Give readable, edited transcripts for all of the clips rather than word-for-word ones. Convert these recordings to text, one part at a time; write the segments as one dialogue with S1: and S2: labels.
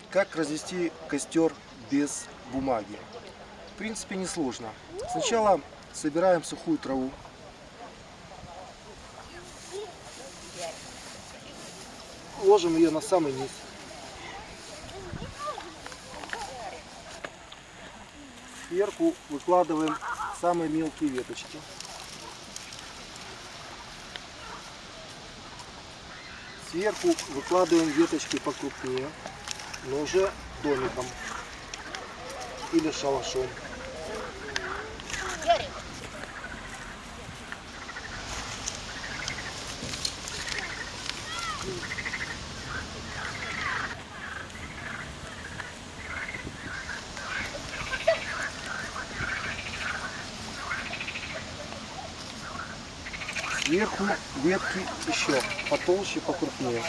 S1: Как развести костер без бумаги? В принципе, несложно. Сначала собираем сухую траву. Ложим ее на самый низ. Сверху выкладываем самые мелкие веточки. Сверху выкладываем веточки покрупнее, но уже домиком или шалашом. Сверху ветки еще потолще, покрупнее.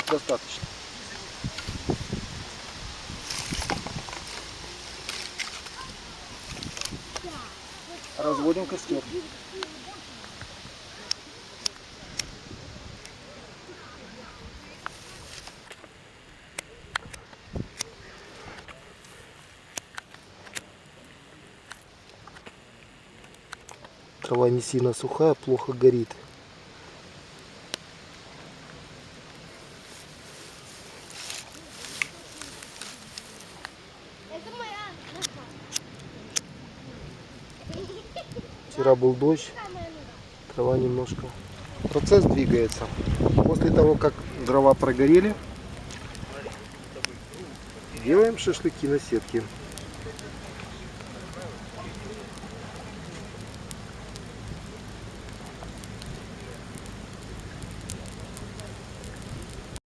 S1: Достаточно. Разводим костер. Трава не сильно сухая, плохо горит. Вчера был дождь, трава немножко. Процесс двигается. После того, как дрова прогорели, делаем шашлыки на сетке.